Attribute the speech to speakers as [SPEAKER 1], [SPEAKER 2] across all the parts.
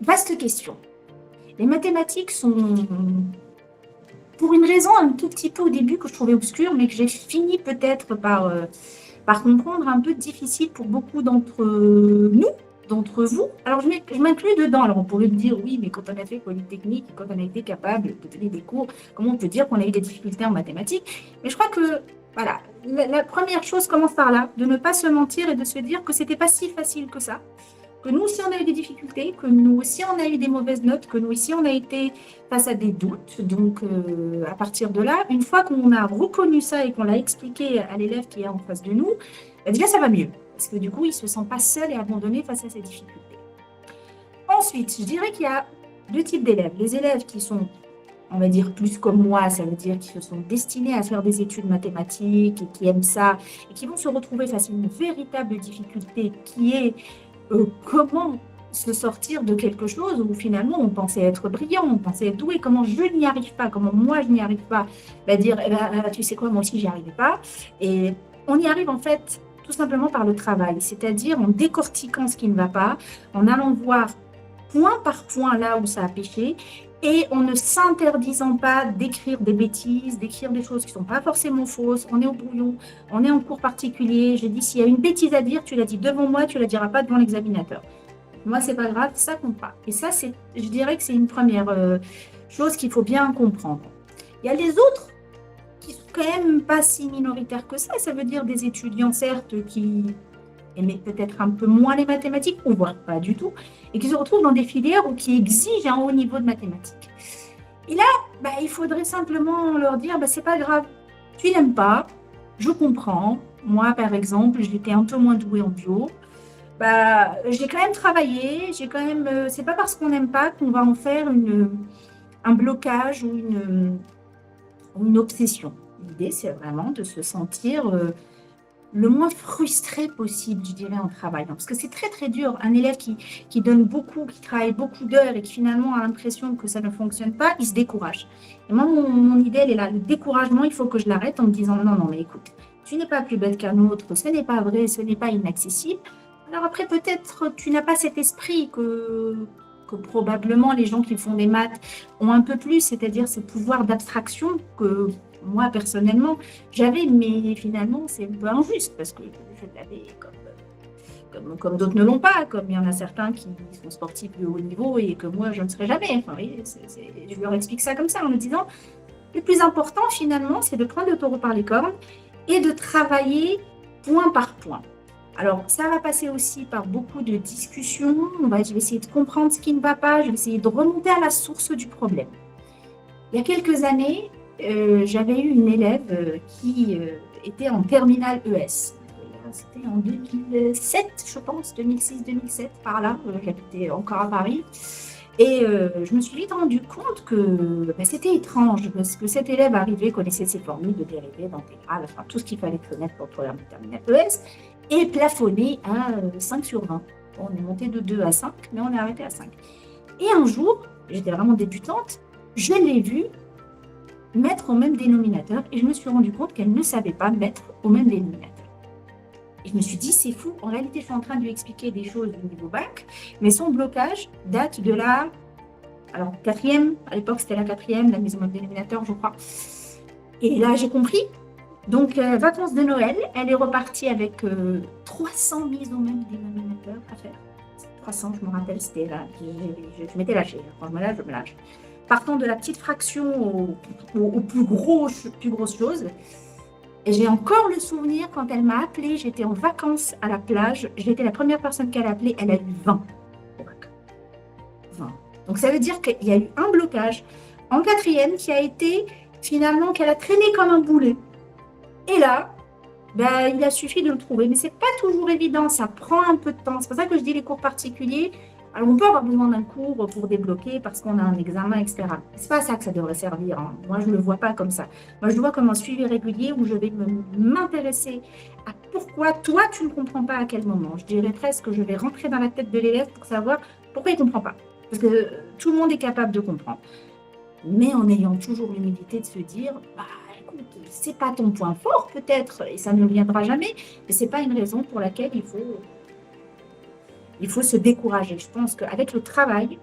[SPEAKER 1] Vaste question. Les mathématiques sont, pour une raison un tout petit peu au début que je trouvais obscure, mais que j'ai fini peut-être par comprendre, un peu difficile pour beaucoup d'entre nous, d'entre vous. Alors, je m'inclus dedans. Alors, on pourrait me dire, oui, mais quand on a fait Polytechnique, quand on a été capable de donner des cours, comment on peut dire qu'on a eu des difficultés en mathématiques? Mais je crois que, voilà, la première chose commence par là, de ne pas se mentir et de se dire que c'était pas si facile que ça, que nous aussi on a eu des difficultés, que nous aussi on a eu des mauvaises notes, que nous aussi on a été face à des doutes. Donc à partir de là, une fois qu'on a reconnu ça et qu'on l'a expliqué à l'élève qui est en face de nous, déjà ça va mieux. Parce que du coup, il ne se sent pas seul et abandonné face à ces difficultés. Ensuite, je dirais qu'il y a deux types d'élèves. Les élèves qui sont, on va dire, plus comme moi, ça veut dire qui se sont destinés à faire des études mathématiques et qui aiment ça et qui vont se retrouver face à une véritable difficulté qui est comment se sortir de quelque chose où finalement on pensait être brillant, on pensait être doué, comment je n'y arrive pas, comment moi je n'y arrive pas, dire eh ben, tu sais quoi, moi aussi j'y arrivais pas. Et on y arrive en fait tout simplement par le travail, c'est-à-dire en décortiquant ce qui ne va pas, en allant voir point par point là où ça a péché et en ne s'interdisant pas d'écrire des bêtises, d'écrire des choses qui ne sont pas forcément fausses. On est au brouillon, on est en cours particulier. J'ai dit, s'il y a une bêtise à dire, tu l'as dit devant moi, tu ne la diras pas devant l'examinateur. Moi, c'est pas grave, ça compte pas. Et ça, je dirais que c'est une première chose qu'il faut bien comprendre. Il y a les autres qui sont quand même pas si minoritaires que ça. Ça veut dire des étudiants, certes, qui aimaient peut-être un peu moins les mathématiques, ou voire pas du tout, et qui se retrouvent dans des filières où qui exigent un haut niveau de mathématiques. Et là, il faudrait simplement leur dire, c'est pas grave, tu n'aimes pas, je comprends. Moi, par exemple, j'étais un peu moins douée en bio. J'ai quand même travaillé, c'est pas parce qu'on n'aime pas qu'on va en faire un blocage ou une obsession. L'idée, c'est vraiment de se sentir le moins frustré possible, je dirais, en travaillant. Parce que c'est très, très dur. Un élève qui donne beaucoup, qui travaille beaucoup d'heures et qui finalement a l'impression que ça ne fonctionne pas, il se décourage. Et moi, mon idée, elle est là. Le découragement, il faut que je l'arrête en me disant, non, non, mais écoute, tu n'es pas plus bête qu'un autre, ce n'est pas vrai, ce n'est pas inaccessible. Alors après, peut-être tu n'as pas cet esprit que probablement les gens qui font des maths ont un peu plus, c'est-à-dire ce pouvoir d'abstraction que moi, personnellement, j'avais, mais finalement, c'est un peu injuste parce que je l'avais comme d'autres ne l'ont pas, comme il y en a certains qui sont sportifs de haut niveau et que moi, je ne serai jamais. Enfin, oui, je leur explique ça comme ça en me disant, le plus important, finalement, c'est de prendre le taureau par les cornes et de travailler point par point. Alors, ça va passer aussi par beaucoup de discussions. Je vais essayer de comprendre ce qui ne va pas. Je vais essayer de remonter à la source du problème. Il y a quelques années, j'avais eu une élève qui était en terminale ES. C'était en 2007, je pense, 2006-2007, par là. J'habitais encore à Paris. Et je me suis vite rendu compte que c'était étrange, parce que cette élève arrivait, connaissait ses formules de dérivées, d'intégrales, enfin tout ce qu'il fallait connaître pour programme terminale ES, et plafonnait à 5 sur 20. Bon, on est monté de 2 à 5, mais on est arrêté à 5. Et un jour, j'étais vraiment débutante, je l'ai vue mettre au même dénominateur et je me suis rendu compte qu'elle ne savait pas mettre au même dénominateur. Et je me suis dit, c'est fou. En réalité, je suis en train de lui expliquer des choses au niveau bac, mais son blocage date de la quatrième. À l'époque, c'était la quatrième, la mise au même dénominateur, je crois. Et là, j'ai compris. Donc, vacances de Noël, elle est repartie avec 300 mises au même dénominateur à faire. 300, je me rappelle, c'était là. Je m'étais lâchée. Quand je me lâche. Partant de la petite fraction au plus grosse chose. Et j'ai encore le souvenir quand elle m'a appelée, j'étais en vacances à la plage, j'étais la première personne qu'elle a appelée, elle a eu 20. 20. Donc ça veut dire qu'il y a eu un blocage en quatrième qui a été finalement qu'elle a traîné comme un boulet. Et là, il a suffi de le trouver. Mais c'est pas toujours évident, ça prend un peu de temps. C'est pour ça que je dis les cours particuliers. Alors, on peut avoir besoin d'un cours pour débloquer parce qu'on a un examen, etc. C'est pas ça que ça devrait servir. Hein. Moi, je ne le vois pas comme ça. Moi, je le vois comme un suivi régulier où je vais m'intéresser à pourquoi toi, tu ne comprends pas à quel moment. Je dirais presque que je vais rentrer dans la tête de l'élève pour savoir pourquoi il ne comprend pas. Parce que tout le monde est capable de comprendre. Mais en ayant toujours l'humilité de se dire, écoute, c'est pas ton point fort peut-être, et ça ne viendra jamais, mais c'est pas une raison pour laquelle il faut se décourager. Je pense qu'avec le travail,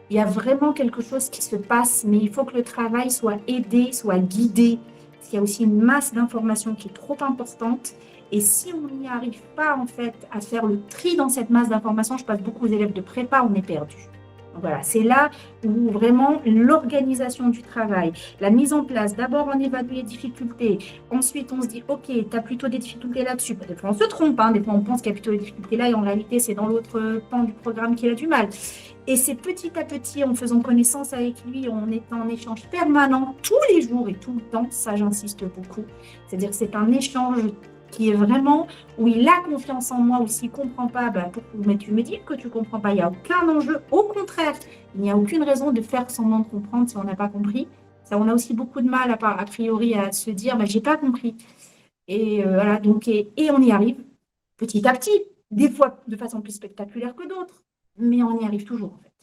[SPEAKER 1] il y a vraiment quelque chose qui se passe, mais il faut que le travail soit aidé, soit guidé. Parce qu'il y a aussi une masse d'informations qui est trop importante. Et si on n'y arrive pas, en fait, à faire le tri dans cette masse d'informations, je passe beaucoup aux élèves de prépa, on est perdu. Donc voilà, c'est là où vraiment l'organisation du travail, la mise en place, d'abord on évalue les difficultés, ensuite on se dit, ok, tu as plutôt des difficultés là-dessus. Des fois on se trompe, hein, des fois on pense qu'il y a plutôt des difficultés là et en réalité c'est dans l'autre pan du programme qu'il a du mal. Et c'est petit à petit, en faisant connaissance avec lui, en étant en échange permanent tous les jours et tout le temps, ça j'insiste beaucoup. C'est-à-dire que c'est un échange qui est vraiment où il a confiance en moi, ou s'il ne comprend pas, bah, mais tu me dis que tu ne comprends pas, il n'y a aucun enjeu. Au contraire, il n'y a aucune raison de faire semblant de comprendre si on n'a pas compris. Ça, on a aussi beaucoup de mal, a priori, à se dire, bah, j'ai pas compris. Et voilà, donc, et on y arrive petit à petit, des fois de façon plus spectaculaire que d'autres, mais on y arrive toujours, en fait.